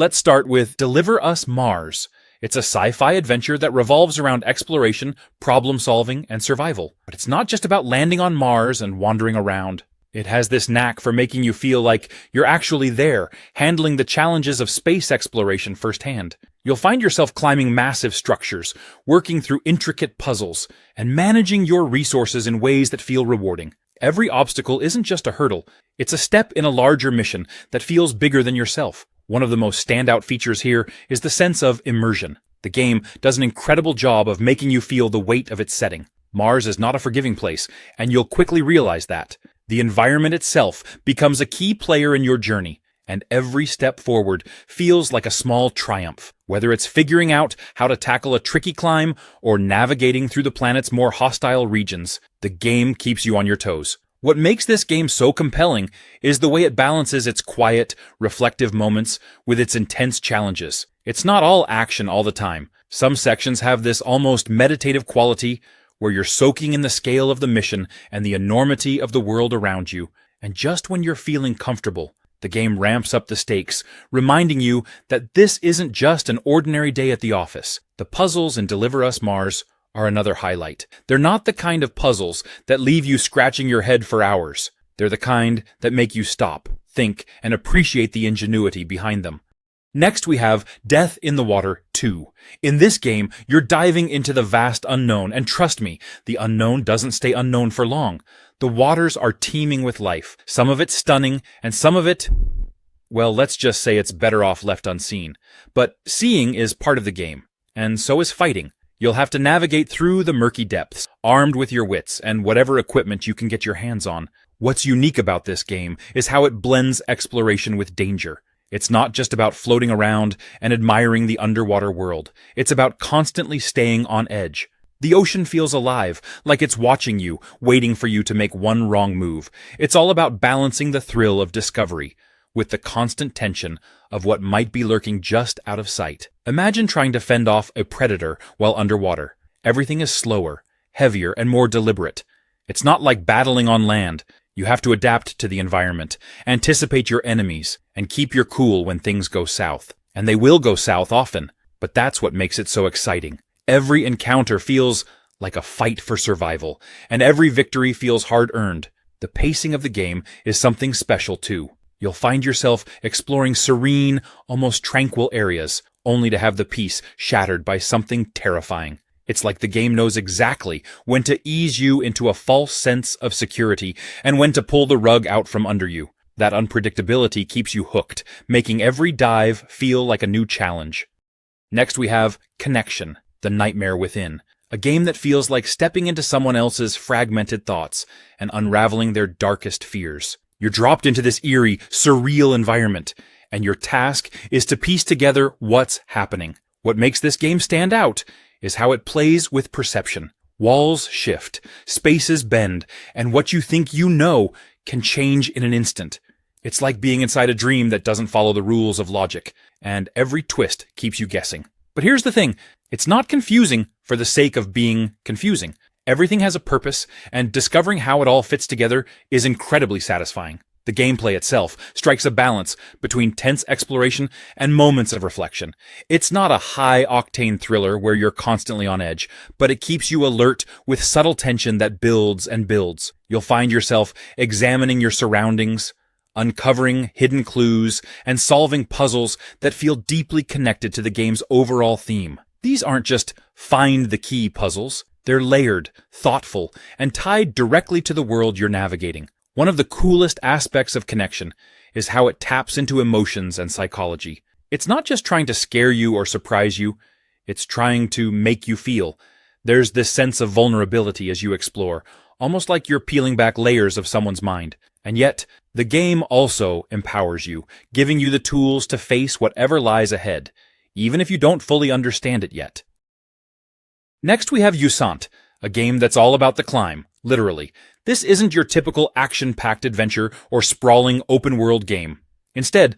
Let's start with Deliver Us Mars. It's a sci-fi adventure that revolves around exploration, problem-solving, and survival. But it's not just about landing on Mars and wandering around. It has this knack for making you feel like you're actually there, handling the challenges of space exploration firsthand. You'll find yourself climbing massive structures, working through intricate puzzles, and managing your resources in ways that feel rewarding. Every obstacle isn't just a hurdle, it's a step in a larger mission that feels bigger than yourself. One of the most standout features here is the sense of immersion. The game does an incredible job of making you feel the weight of its setting. Mars is not a forgiving place, and you'll quickly realize that. The environment itself becomes a key player in your journey, and every step forward feels like a small triumph. Whether it's figuring out how to tackle a tricky climb or navigating through the planet's more hostile regions, the game keeps you on your toes. What makes this game so compelling is the way it balances its quiet, reflective moments with its intense challenges. It's not all action all the time. Some sections have this almost meditative quality where you're soaking in the scale of the mission and the enormity of the world around you, and just when you're feeling comfortable, the game ramps up the stakes, reminding you that this isn't just an ordinary day at the office. The puzzles in Deliver Us Mars are another highlight. They're not the kind of puzzles that leave you scratching your head for hours. They're the kind that make you stop, think, and appreciate the ingenuity behind them. Next we have Death in the Water 2. In this game, you're diving into the vast unknown, and trust me, the unknown doesn't stay unknown for long. The waters are teeming with life, some of it stunning, and some of it, well, let's just say it's better off left unseen. But seeing is part of the game, and so is fighting. You'll have to navigate through the murky depths, armed with your wits and whatever equipment you can get your hands on. What's unique about this game is how it blends exploration with danger. It's not just about floating around and admiring the underwater world. It's about constantly staying on edge. The ocean feels alive, like it's watching you, waiting for you to make one wrong move. It's all about balancing the thrill of discovery with the constant tension of what might be lurking just out of sight. Imagine trying to fend off a predator while underwater. Everything is slower, heavier, and more deliberate. It's not like battling on land. You have to adapt to the environment, anticipate your enemies, and keep your cool when things go south. And they will go south often, but that's what makes it so exciting. Every encounter feels like a fight for survival, and every victory feels hard-earned. The pacing of the game is something special too. You'll find yourself exploring serene, almost tranquil areas, only to have the peace shattered by something terrifying. It's like the game knows exactly when to ease you into a false sense of security and when to pull the rug out from under you. That unpredictability keeps you hooked, making every dive feel like a new challenge. Next we have Connection, The Nightmare Within, a game that feels like stepping into someone else's fragmented thoughts and unraveling their darkest fears. You're dropped into this eerie, surreal environment, and your task is to piece together what's happening. What makes this game stand out is how it plays with perception. Walls shift, spaces bend, and what you think you know can change in an instant. It's like being inside a dream that doesn't follow the rules of logic, and every twist keeps you guessing. But here's the thing, it's not confusing for the sake of being confusing. Everything has a purpose, and discovering how it all fits together is incredibly satisfying. The gameplay itself strikes a balance between tense exploration and moments of reflection. It's not a high-octane thriller where you're constantly on edge, but it keeps you alert with subtle tension that builds and builds. You'll find yourself examining your surroundings, uncovering hidden clues, and solving puzzles that feel deeply connected to the game's overall theme. These aren't just find-the-key puzzles. They're layered, thoughtful, and tied directly to the world you're navigating. One of the coolest aspects of Connection is how it taps into emotions and psychology. It's not just trying to scare you or surprise you, it's trying to make you feel. There's this sense of vulnerability as you explore, almost like you're peeling back layers of someone's mind. And yet, the game also empowers you, giving you the tools to face whatever lies ahead, even if you don't fully understand it yet. Next we have Usant, a game that's all about the climb, literally. This isn't your typical action-packed adventure or sprawling open-world game. Instead,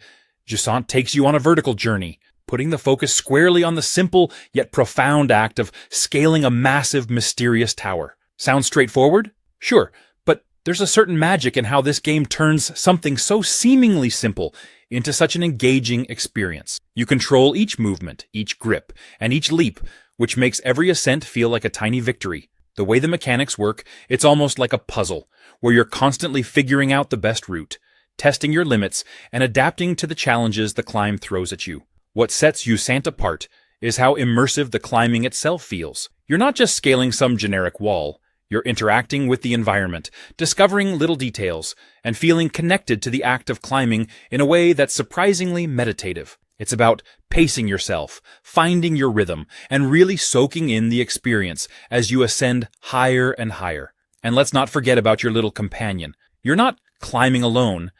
Usant takes you on a vertical journey, putting the focus squarely on the simple yet profound act of scaling a massive, mysterious tower. Sounds straightforward? Sure, but There's a certain magic in how this game turns something so seemingly simple into such an engaging experience. You control each movement, each grip, and each leap, which makes every ascent feel like a tiny victory. The way the mechanics work, it's almost like a puzzle, where you're constantly figuring out the best route, testing your limits, and adapting to the challenges the climb throws at you. What sets Usant apart is how immersive the climbing itself feels. You're not just scaling some generic wall. You're interacting with the environment, discovering little details, and feeling connected to the act of climbing in a way that's surprisingly meditative. It's about pacing yourself, finding your rhythm, and really soaking in the experience as you ascend higher and higher. And let's not forget about your little companion. You're not climbing alone.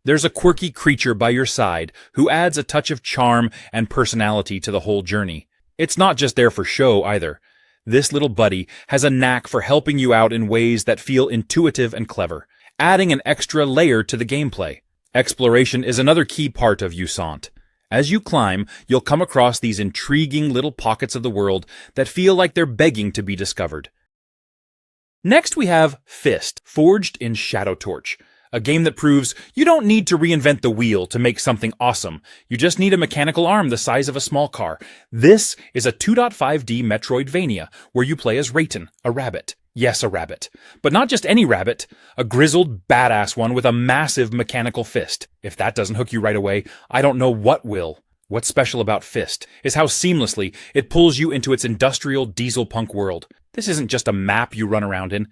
There's a quirky creature by your side who adds a touch of charm and personality to the whole journey. It's not just there for show either. This little buddy has a knack for helping you out in ways that feel intuitive and clever, adding an extra layer to the gameplay. Exploration is another key part of Usant. As you climb, you'll come across these intriguing little pockets of the world that feel like they're begging to be discovered. Next we have Fist, Forged in Shadow Torch. A game that proves you don't need to reinvent the wheel to make something awesome. You just need a mechanical arm the size of a small car. This is a 2.5D Metroidvania, where you play as Rayton, a rabbit. Yes, a rabbit. But not just any rabbit, a grizzled, badass one with a massive mechanical fist. If that doesn't hook you right away, I don't know what will. What's special about Fist is how seamlessly it pulls you into its industrial diesel punk world. This isn't just a map you run around in.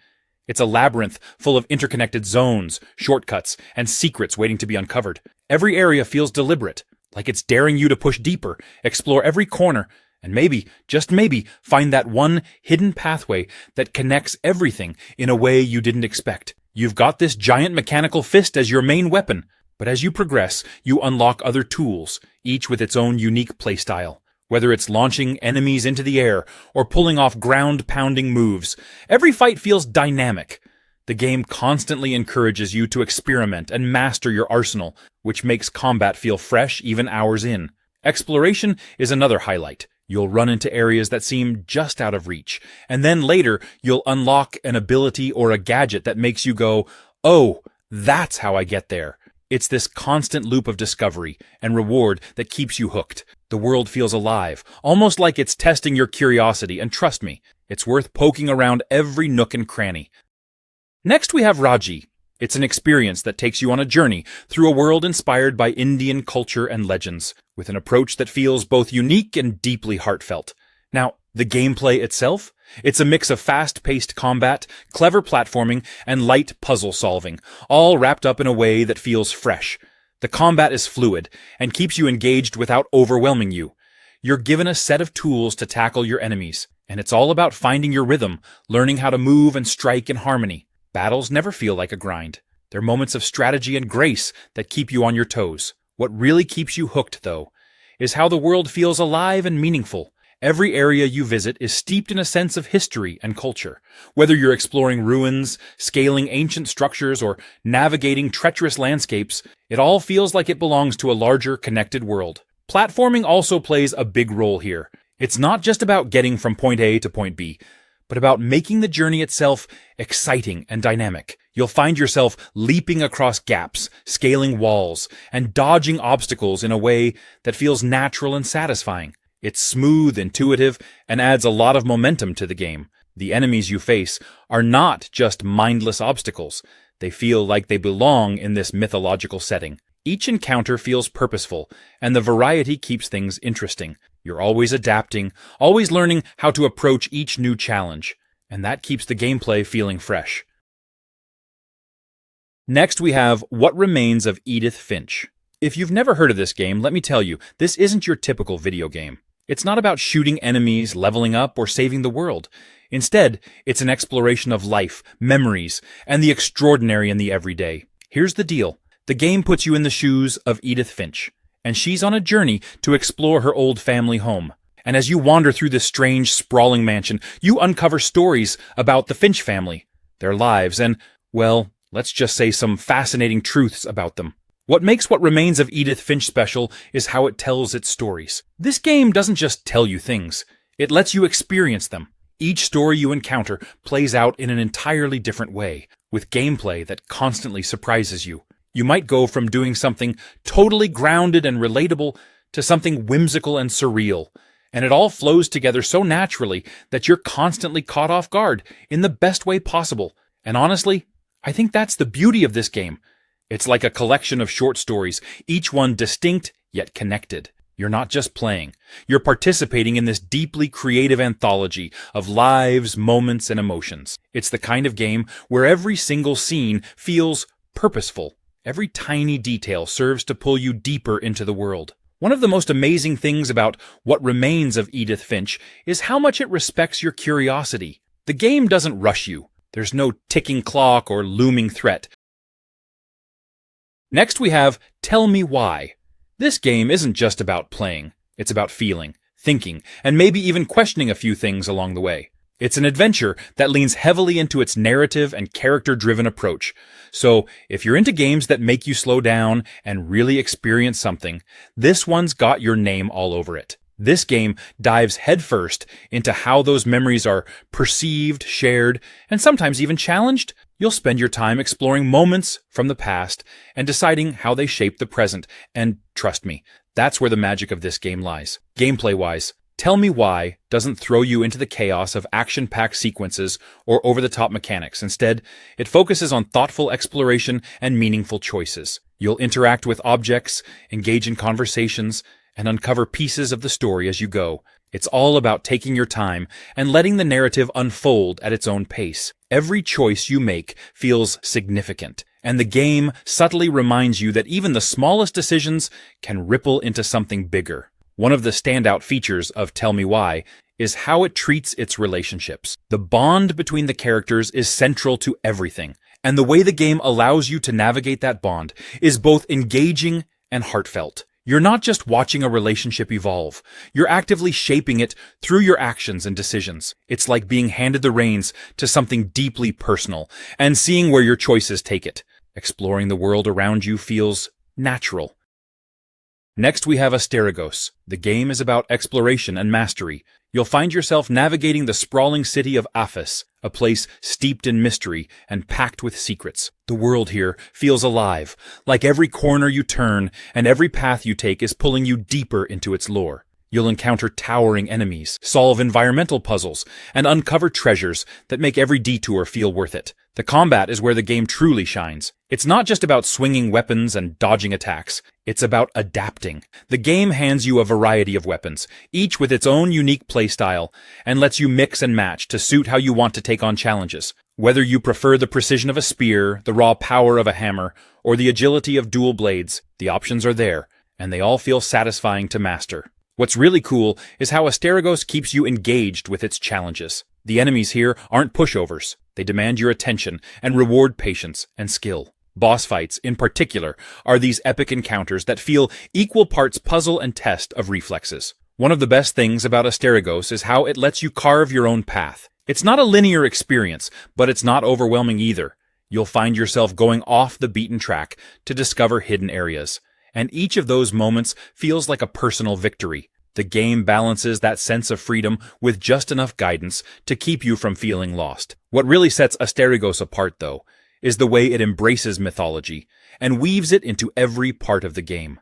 It's a labyrinth full of interconnected zones, shortcuts, and secrets waiting to be uncovered. Every area feels deliberate, like it's daring you to push deeper, explore every corner, and maybe, just maybe, find that one hidden pathway that connects everything in a way you didn't expect. You've got this giant mechanical fist as your main weapon, but as you progress, you unlock other tools, each with its own unique playstyle. Whether it's launching enemies into the air or pulling off ground-pounding moves, every fight feels dynamic. The game constantly encourages you to experiment and master your arsenal, which makes combat feel fresh even hours in. Exploration is another highlight. You'll run into areas that seem just out of reach, and then later you'll unlock an ability or a gadget that makes you go, "Oh, that's how I get there." It's this constant loop of discovery and reward that keeps you hooked. The world feels alive, almost like it's testing your curiosity, and trust me, it's worth poking around every nook and cranny. Next we have Raji. It's an experience that takes you on a journey through a world inspired by Indian culture and legends, with an approach that feels both unique and deeply heartfelt. Now, the gameplay itself? It's a mix of fast-paced combat, clever platforming, and light puzzle solving, all wrapped up in a way that feels fresh. The combat is fluid and keeps you engaged without overwhelming you. You're given a set of tools to tackle your enemies, and it's all about finding your rhythm, learning how to move and strike in harmony. Battles never feel like a grind. They're moments of strategy and grace that keep you on your toes. What really keeps you hooked, though, is how the world feels alive and meaningful. Every area you visit is steeped in a sense of history and culture. Whether you're exploring ruins, scaling ancient structures, or navigating treacherous landscapes, it all feels like it belongs to a larger, connected world. Platforming also plays a big role here. It's not just about getting from point A to point B, but about making the journey itself exciting and dynamic. You'll find yourself leaping across gaps, scaling walls, and dodging obstacles in a way that feels natural and satisfying. It's smooth, intuitive, and adds a lot of momentum to the game. The enemies you face are not just mindless obstacles. They feel like they belong in this mythological setting. Each encounter feels purposeful, and the variety keeps things interesting. You're always adapting, always learning how to approach each new challenge, and that keeps the gameplay feeling fresh. Next we have What Remains of Edith Finch. If you've never heard of this game, let me tell you, this isn't your typical video game. It's not about shooting enemies, leveling up, or saving the world. Instead, it's an exploration of life, memories, and the extraordinary in the everyday. Here's the deal. The game puts you in the shoes of Edith Finch, and she's on a journey to explore her old family home. And as you wander through this strange, sprawling mansion, you uncover stories about the Finch family, their lives, and, well, let's just say some fascinating truths about them. What makes What Remains of Edith Finch special is how it tells its stories. This game doesn't just tell you things, it lets you experience them. Each story you encounter plays out in an entirely different way, with gameplay that constantly surprises you. You might go from doing something totally grounded and relatable to something whimsical and surreal, and it all flows together so naturally that you're constantly caught off guard in the best way possible. And honestly, I think that's the beauty of this game. It's like a collection of short stories, each one distinct yet connected. You're not just playing. You're participating in this deeply creative anthology of lives, moments, and emotions. It's the kind of game where every single scene feels purposeful. Every tiny detail serves to pull you deeper into the world. One of the most amazing things about what remains of Edith Finch is how much it respects your curiosity. The game doesn't rush you. There's no ticking clock or looming threat. Next we have Tell Me Why. This game isn't just about playing. It's about feeling, thinking, and maybe even questioning a few things along the way. It's an adventure that leans heavily into its narrative and character-driven approach. So, if you're into games that make you slow down and really experience something, this one's got your name all over it. This game dives headfirst into how those memories are perceived, shared, and sometimes even challenged. You'll spend your time exploring moments from the past and deciding how they shape the present. And trust me, that's where the magic of this game lies. Gameplay-wise, Tell Me Why doesn't throw you into the chaos of action-packed sequences or over-the-top mechanics. Instead, it focuses on thoughtful exploration and meaningful choices. You'll interact with objects, engage in conversations, and uncover pieces of the story as you go. It's all about taking your time and letting the narrative unfold at its own pace. Every choice you make feels significant, and the game subtly reminds you that even the smallest decisions can ripple into something bigger. One of the standout features of Tell Me Why is how it treats its relationships. The bond between the characters is central to everything, and the way the game allows you to navigate that bond is both engaging and heartfelt. You're not just watching a relationship evolve. You're actively shaping it through your actions and decisions. It's like being handed the reins to something deeply personal and seeing where your choices take it. Exploring the world around you feels natural. Next we have Asterigos. The game is about exploration and mastery. You'll find yourself navigating the sprawling city of Aphis, a place steeped in mystery and packed with secrets. The world here feels alive, like every corner you turn and every path you take is pulling you deeper into its lore. You'll encounter towering enemies, solve environmental puzzles, and uncover treasures that make every detour feel worth it. The combat is where the game truly shines. It's not just about swinging weapons and dodging attacks. It's about adapting. The game hands you a variety of weapons, each with its own unique playstyle, and lets you mix and match to suit how you want to take on challenges. Whether you prefer the precision of a spear, the raw power of a hammer, or the agility of dual blades, the options are there, and they all feel satisfying to master. What's really cool is how Asterigos keeps you engaged with its challenges. The enemies here aren't pushovers. They demand your attention and reward patience and skill. Boss fights, in particular, are these epic encounters that feel equal parts puzzle and test of reflexes. One of the best things about Asterigos is how it lets you carve your own path. It's not a linear experience, but it's not overwhelming either. You'll find yourself going off the beaten track to discover hidden areas. And each of those moments feels like a personal victory. The game balances that sense of freedom with just enough guidance to keep you from feeling lost. What really sets Asterigos apart, though, is the way it embraces mythology and weaves it into every part of the game.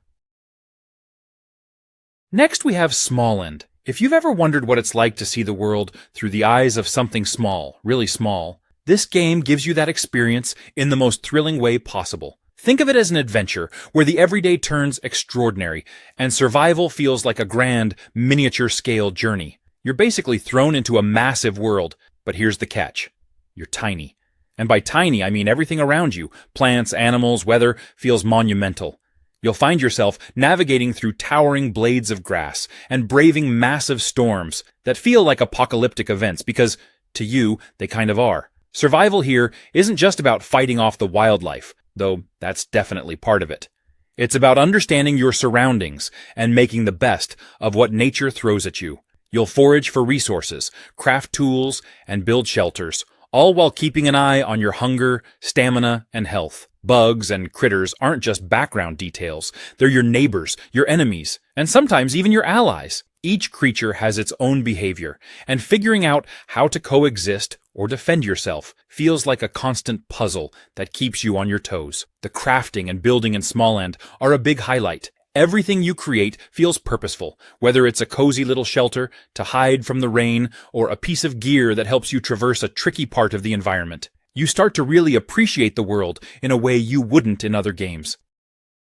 Next we have Small-End. If you've ever wondered what it's like to see the world through the eyes of something small, really small, this game gives you that experience in the most thrilling way possible. Think of it as an adventure where the everyday turns extraordinary and survival feels like a grand, miniature-scale journey. You're basically thrown into a massive world, but here's the catch. You're tiny. And by tiny, I mean everything around you, plants, animals, weather, feels monumental. You'll find yourself navigating through towering blades of grass and braving massive storms that feel like apocalyptic events because, to you, they kind of are. Survival here isn't just about fighting off the wildlife, though that's definitely part of it. It's about understanding your surroundings and making the best of what nature throws at you. You'll forage for resources, craft tools, and build shelters, all while keeping an eye on your hunger, stamina, and health. Bugs and critters aren't just background details. They're your neighbors, your enemies, and sometimes even your allies. Each creature has its own behavior, and figuring out how to coexist or defend yourself feels like a constant puzzle that keeps you on your toes. The crafting and building in Small End are a big highlight. Everything you create feels purposeful, whether it's a cozy little shelter to hide from the rain or a piece of gear that helps you traverse a tricky part of the environment. You start to really appreciate the world in a way you wouldn't in other games.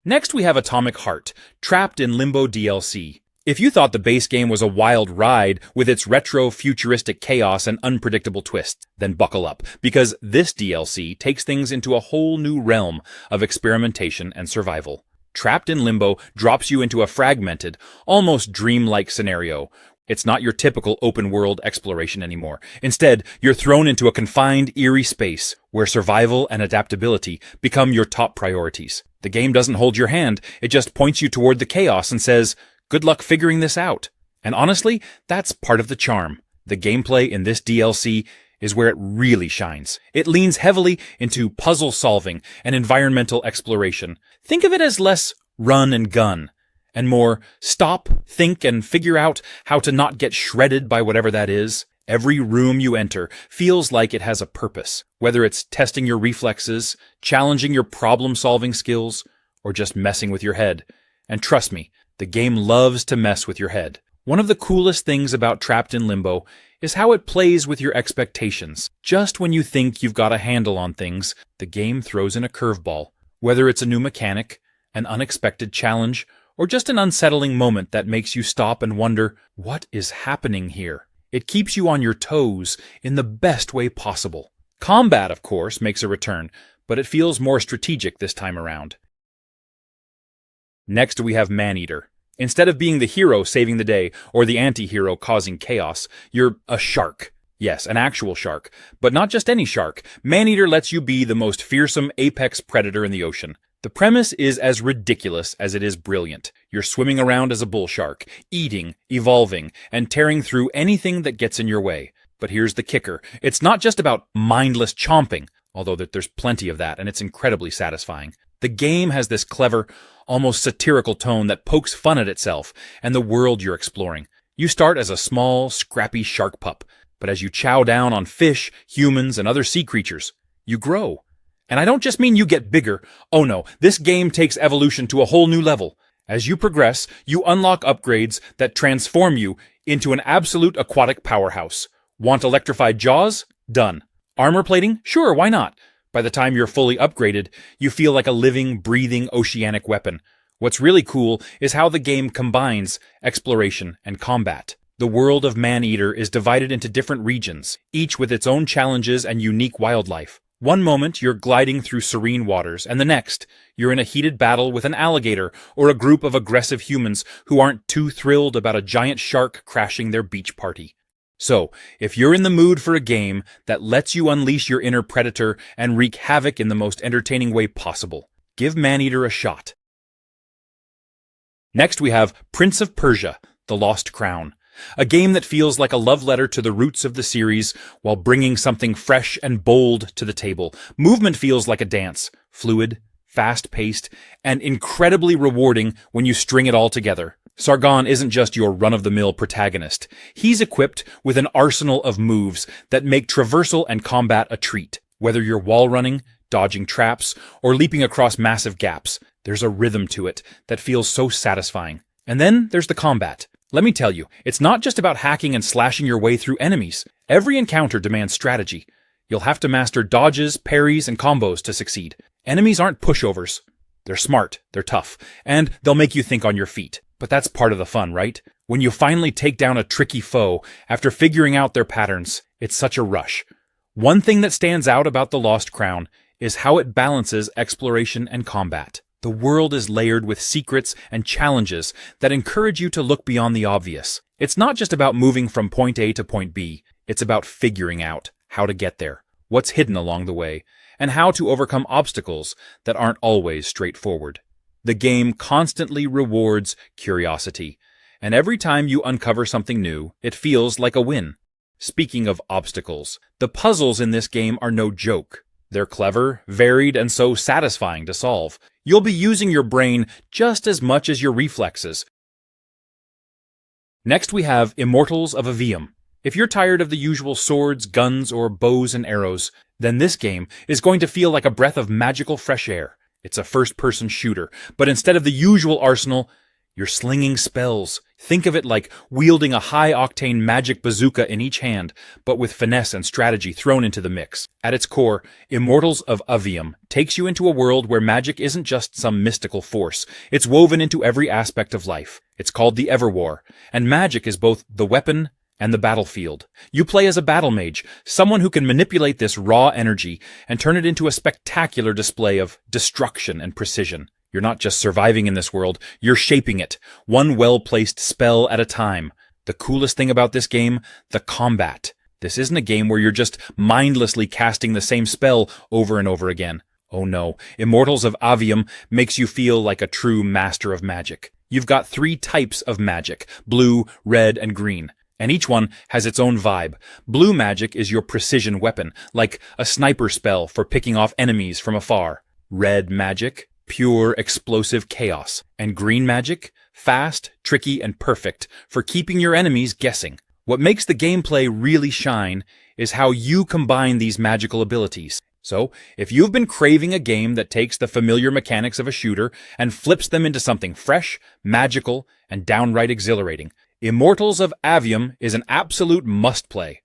Next we have Atomic Heart, Trapped in Limbo DLC. If you thought the base game was a wild ride with its retro, futuristic chaos and unpredictable twists, then buckle up, because this DLC takes things into a whole new realm of experimentation and survival. Trapped in Limbo drops you into a fragmented, almost dreamlike scenario. It's not your typical open-world exploration anymore. Instead, you're thrown into a confined, eerie space where survival and adaptability become your top priorities. The game doesn't hold your hand, it just points you toward the chaos and says, "Good luck figuring this out." And honestly, that's part of the charm. The gameplay in this DLC is where it really shines. It leans heavily into puzzle solving and environmental exploration. Think of it as less run and gun, and more stop, think, and figure out how to not get shredded by whatever that is. Every room you enter feels like it has a purpose, whether it's testing your reflexes, challenging your problem-solving skills, or just messing with your head. And trust me, the game loves to mess with your head. One of the coolest things about Trapped in Limbo is how it plays with your expectations. Just when you think you've got a handle on things, the game throws in a curveball. Whether it's a new mechanic, an unexpected challenge, or just an unsettling moment that makes you stop and wonder, what is happening here? It keeps you on your toes in the best way possible. Combat, of course, makes a return, but it feels more strategic this time around. Next we have Maneater. Instead of being the hero saving the day or the anti-hero causing chaos, you're a shark. Yes, an actual shark. But not just any shark. Maneater lets you be the most fearsome apex predator in the ocean. The premise is as ridiculous as it is brilliant. You're swimming around as a bull shark, eating, evolving, and tearing through anything that gets in your way. But here's the kicker. It's not just about mindless chomping, although there's plenty of that, and it's incredibly satisfying. The game has this clever, almost satirical tone that pokes fun at itself and the world you're exploring. You start as a small, scrappy shark pup, but as you chow down on fish, humans, and other sea creatures, you grow. And I don't just mean you get bigger. Oh no, this game takes evolution to a whole new level. As you progress, you unlock upgrades that transform you into an absolute aquatic powerhouse. Want electrified jaws? Done. Armor plating? Sure, why not? By the time you're fully upgraded, you feel like a living, breathing oceanic weapon. What's really cool is how the game combines exploration and combat. The world of Maneater is divided into different regions, each with its own challenges and unique wildlife. One moment you're gliding through serene waters, and the next, you're in a heated battle with an alligator or a group of aggressive humans who aren't too thrilled about a giant shark crashing their beach party. So, if you're in the mood for a game that lets you unleash your inner predator and wreak havoc in the most entertaining way possible, give Maneater a shot. Next we have Prince of Persia, The Lost Crown. A game that feels like a love letter to the roots of the series while bringing something fresh and bold to the table. Movement feels like a dance, fluid, fast-paced, and incredibly rewarding when you string it all together. Sargon isn't just your run-of-the-mill protagonist. He's equipped with an arsenal of moves that make traversal and combat a treat. Whether you're wall running, dodging traps, or leaping across massive gaps, there's a rhythm to it that feels so satisfying. And then there's the combat. Let me tell you, it's not just about hacking and slashing your way through enemies. Every encounter demands strategy. You'll have to master dodges, parries, and combos to succeed. Enemies aren't pushovers. They're smart, they're tough, and they'll make you think on your feet. But that's part of the fun, right? When you finally take down a tricky foe after figuring out their patterns, it's such a rush. One thing that stands out about The Lost Crown is how it balances exploration and combat. The world is layered with secrets and challenges that encourage you to look beyond the obvious. It's not just about moving from point A to point B. It's about figuring out how to get there, what's hidden along the way, and how to overcome obstacles that aren't always straightforward. The game constantly rewards curiosity, and every time you uncover something new, it feels like a win. Speaking of obstacles, the puzzles in this game are no joke. They're clever, varied, and so satisfying to solve. You'll be using your brain just as much as your reflexes. Next we have Immortals of Avium. If you're tired of the usual swords, guns, or bows and arrows, then this game is going to feel like a breath of magical fresh air. It's a first-person shooter, but instead of the usual arsenal, you're slinging spells. Think of it like wielding a high-octane magic bazooka in each hand, but with finesse and strategy thrown into the mix. At its core, Immortals of Avium takes you into a world where magic isn't just some mystical force. It's woven into every aspect of life. It's called the Everwar, and magic is both the weapon and the battlefield. You play as a battle mage, someone who can manipulate this raw energy and turn it into a spectacular display of destruction and precision. You're not just surviving in this world, you're shaping it, one well-placed spell at a time. The coolest thing about this game, the combat. This isn't a game where you're just mindlessly casting the same spell over and over again. Oh no, Immortals of Avium makes you feel like a true master of magic. You've got 3 types of magic, blue, red, and green. And each one has its own vibe. Blue magic is your precision weapon, like a sniper spell for picking off enemies from afar. Red magic, pure explosive chaos. And green magic, fast, tricky, and perfect for keeping your enemies guessing. What makes the gameplay really shine is how you combine these magical abilities. So, if you've been craving a game that takes the familiar mechanics of a shooter and flips them into something fresh, magical, and downright exhilarating, Immortals of Avium is an absolute must-play.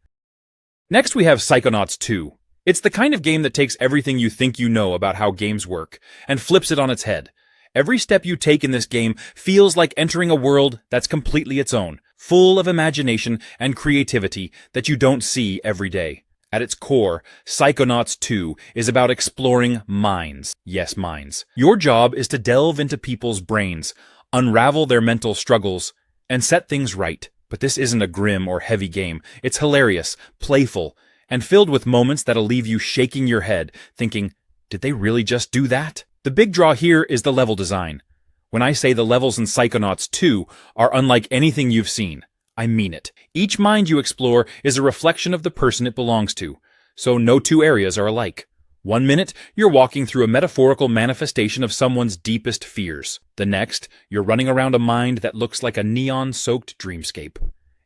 Next we have Psychonauts 2. It's the kind of game that takes everything you think you know about how games work and flips it on its head. Every step you take in this game feels like entering a world that's completely its own, full of imagination and creativity that you don't see every day. At its core, Psychonauts 2 is about exploring minds. Yes, minds. Your job is to delve into people's brains, unravel their mental struggles, and set things right. But this isn't a grim or heavy game. It's hilarious, playful, and filled with moments that'll leave you shaking your head, thinking, did they really just do that? The big draw here is the level design. When I say the levels in Psychonauts 2 are unlike anything you've seen, I mean it. Each mind you explore is a reflection of the person it belongs to, so no 2 areas are alike. One minute, you're walking through a metaphorical manifestation of someone's deepest fears. The next, you're running around a mind that looks like a neon-soaked dreamscape.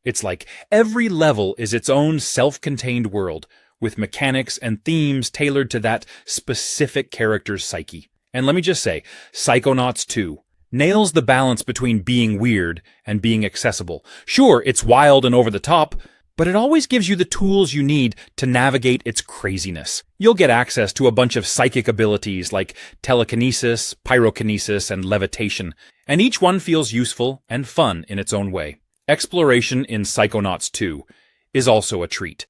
It's like every level is its own self-contained world, with mechanics and themes tailored to that specific character's psyche. And let me just say, Psychonauts 2 nails the balance between being weird and being accessible. Sure, it's wild and over the top, but it always gives you the tools you need to navigate its craziness. You'll get access to a bunch of psychic abilities like telekinesis, pyrokinesis, and levitation, and each one feels useful and fun in its own way. Exploration in Psychonauts 2 is also a treat.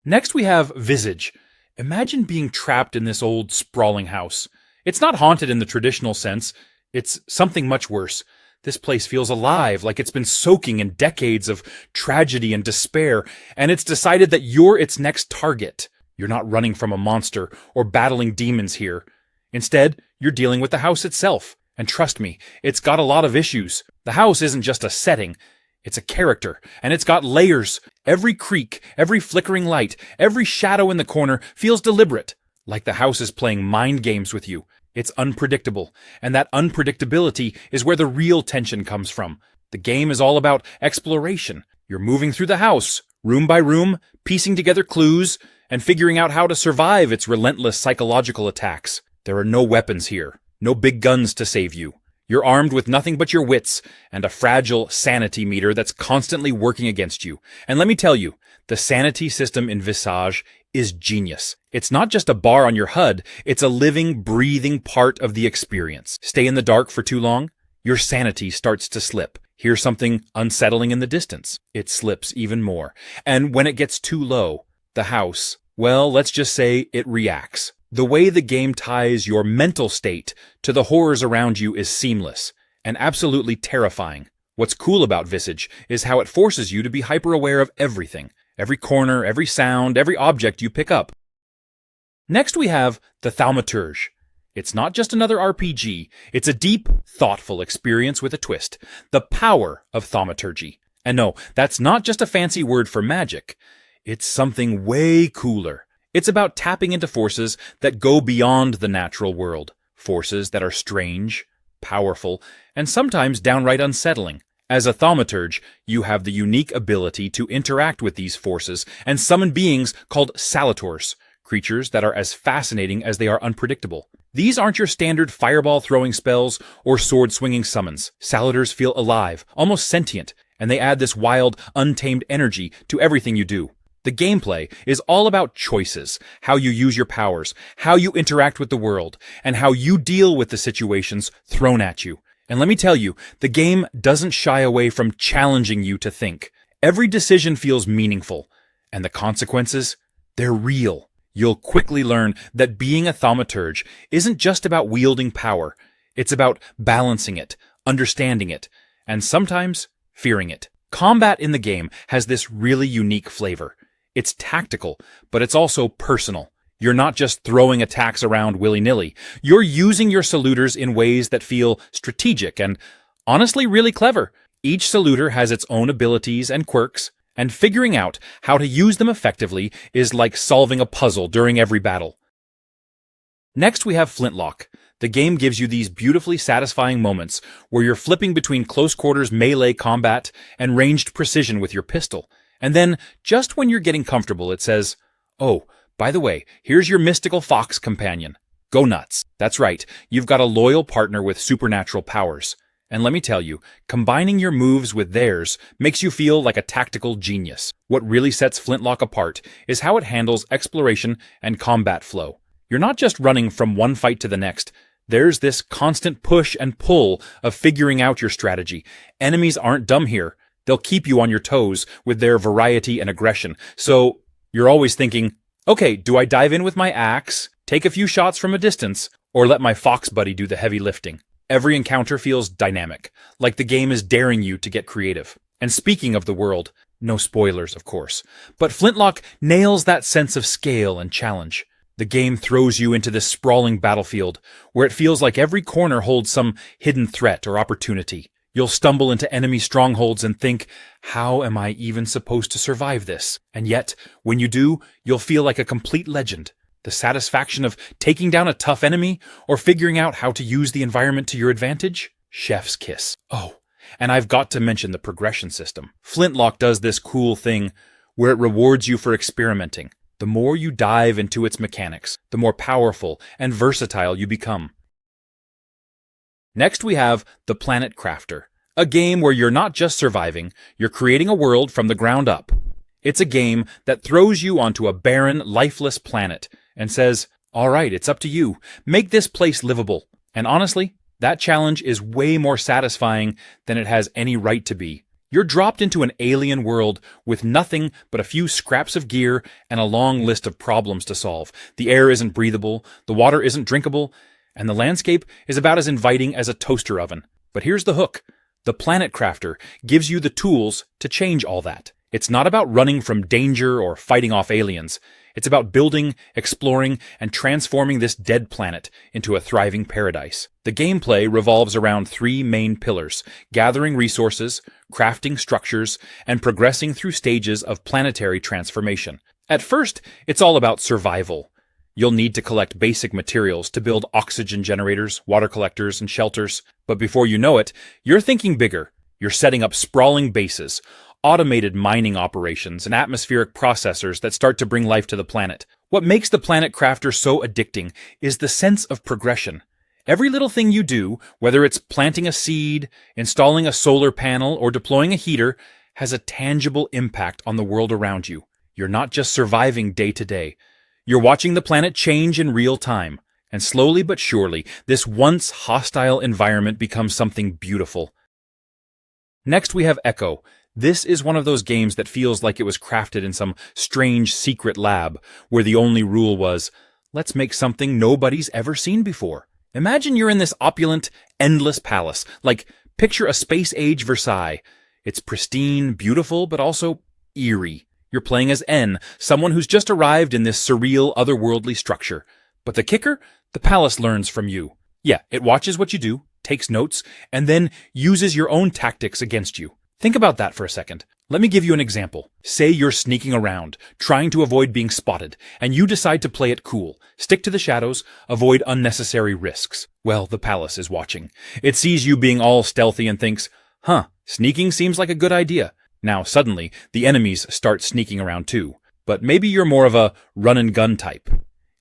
Next we have Visage. Imagine being trapped in this old, sprawling house. It's not haunted in the traditional sense, it's something much worse. This place feels alive, like it's been soaking in decades of tragedy and despair, and it's decided that you're its next target. You're not running from a monster or battling demons here. Instead, you're dealing with the house itself. And trust me, it's got a lot of issues. The house isn't just a setting, it's a character, and it's got layers. Every creak, every flickering light, every shadow in the corner feels deliberate, like the house is playing mind games with you. It's unpredictable, and that unpredictability is where the real tension comes from. The game is all about exploration. You're moving through the house, room by room, piecing together clues, and figuring out how to survive its relentless psychological attacks. There are no weapons here, no big guns to save you. You're armed with nothing but your wits and a fragile sanity meter that's constantly working against you. And let me tell you, the sanity system in Visage is genius. It's not just a bar on your HUD, it's a living, breathing part of the experience. Stay in the dark for too long, your sanity starts to slip. Hear something unsettling in the distance, it slips even more. And when it gets too low, the house, well, let's just say it reacts. The way the game ties your mental state to the horrors around you is seamless and absolutely terrifying. What's cool about Visage is how it forces you to be hyper-aware of everything. Every corner, every sound, every object you pick up. Next we have the Thaumaturge. It's not just another RPG, it's a deep, thoughtful experience with a twist. The power of thaumaturgy. And no, that's not just a fancy word for magic. It's something way cooler. It's about tapping into forces that go beyond the natural world. Forces that are strange, powerful, and sometimes downright unsettling. As a thaumaturge, you have the unique ability to interact with these forces and summon beings called salators, creatures that are as fascinating as they are unpredictable. These aren't your standard fireball-throwing spells or sword-swinging summons. Salators feel alive, almost sentient, and they add this wild, untamed energy to everything you do. The gameplay is all about choices, how you use your powers, how you interact with the world, and how you deal with the situations thrown at you. And let me tell you, the game doesn't shy away from challenging you to think. Every decision feels meaningful, and the consequences, they're real. You'll quickly learn that being a thaumaturge isn't just about wielding power. It's about balancing it, understanding it, and sometimes fearing it. Combat in the game has this really unique flavor. It's tactical, but it's also personal. You're not just throwing attacks around willy-nilly. You're using your saluters in ways that feel strategic and, honestly, really clever. Each saluter has its own abilities and quirks, and figuring out how to use them effectively is like solving a puzzle during every battle. Next, we have Flintlock. The game gives you these beautifully satisfying moments where you're flipping between close-quarters melee combat and ranged precision with your pistol. And then, just when you're getting comfortable, it says, "Oh, by the way, here's your mystical fox companion. Go nuts." That's right, you've got a loyal partner with supernatural powers. And let me tell you, combining your moves with theirs makes you feel like a tactical genius. What really sets Flintlock apart is how it handles exploration and combat flow. You're not just running from one fight to the next. There's this constant push and pull of figuring out your strategy. Enemies aren't dumb here. They'll keep you on your toes with their variety and aggression. So you're always thinking, okay, do I dive in with my axe, take a few shots from a distance, or let my fox buddy do the heavy lifting? Every encounter feels dynamic, like the game is daring you to get creative. And speaking of the world, no spoilers, of course, but Flintlock nails that sense of scale and challenge. The game throws you into this sprawling battlefield, where it feels like every corner holds some hidden threat or opportunity. You'll stumble into enemy strongholds and think, how am I even supposed to survive this? And yet, when you do, you'll feel like a complete legend. The satisfaction of taking down a tough enemy or figuring out how to use the environment to your advantage? Chef's kiss. Oh, and I've got to mention the progression system. Flintlock does this cool thing where it rewards you for experimenting. The more you dive into its mechanics, the more powerful and versatile you become. Next we have The Planet Crafter, a game where you're not just surviving, you're creating a world from the ground up. It's a game that throws you onto a barren, lifeless planet and says, all right, it's up to you. Make this place livable. And honestly, that challenge is way more satisfying than it has any right to be. You're dropped into an alien world with nothing but a few scraps of gear and a long list of problems to solve. The air isn't breathable, the water isn't drinkable, and the landscape is about as inviting as a toaster oven. But here's the hook. The Planet Crafter gives you the tools to change all that. It's not about running from danger or fighting off aliens. It's about building, exploring, and transforming this dead planet into a thriving paradise. The gameplay revolves around three main pillars: gathering resources, crafting structures, and progressing through stages of planetary transformation. At first, it's all about survival. You'll need to collect basic materials to build oxygen generators, water collectors, and shelters. But before you know it, you're thinking bigger. You're setting up sprawling bases, automated mining operations, and atmospheric processors that start to bring life to the planet. What makes the Planet Crafter so addicting is the sense of progression. Every little thing you do, whether it's planting a seed, installing a solar panel, or deploying a heater, has a tangible impact on the world around you. You're not just surviving day to day. You're watching the planet change in real time. And slowly but surely, this once hostile environment becomes something beautiful. Next we have Echo. This is one of those games that feels like it was crafted in some strange secret lab, where the only rule was, let's make something nobody's ever seen before. Imagine you're in this opulent, endless palace. Like, picture a space-age Versailles. It's pristine, beautiful, but also eerie. You're playing as N, someone who's just arrived in this surreal, otherworldly structure. But the kicker? The palace learns from you. Yeah, it watches what you do, takes notes, and then uses your own tactics against you. Think about that for a second. Let me give you an example. Say you're sneaking around, trying to avoid being spotted, and you decide to play it cool. Stick to the shadows, avoid unnecessary risks. Well, the palace is watching. It sees you being all stealthy and thinks, Sneaking seems like a good idea. Now, suddenly, the enemies start sneaking around too. But maybe you're more of a run-and-gun type.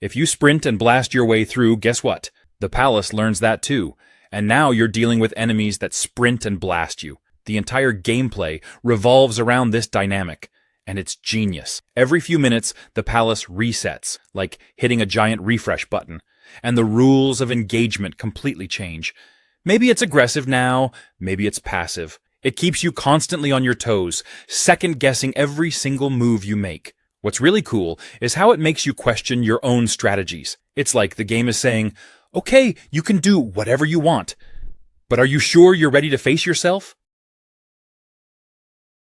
If you sprint and blast your way through, guess what? The palace learns that too. And now you're dealing with enemies that sprint and blast you. The entire gameplay revolves around this dynamic. And it's genius. Every few minutes, the palace resets, like hitting a giant refresh button. And the rules of engagement completely change. Maybe it's aggressive now, maybe it's passive. It keeps you constantly on your toes, second-guessing every single move you make. What's really cool is how it makes you question your own strategies. It's like the game is saying, okay, you can do whatever you want. But are you sure you're ready to face yourself?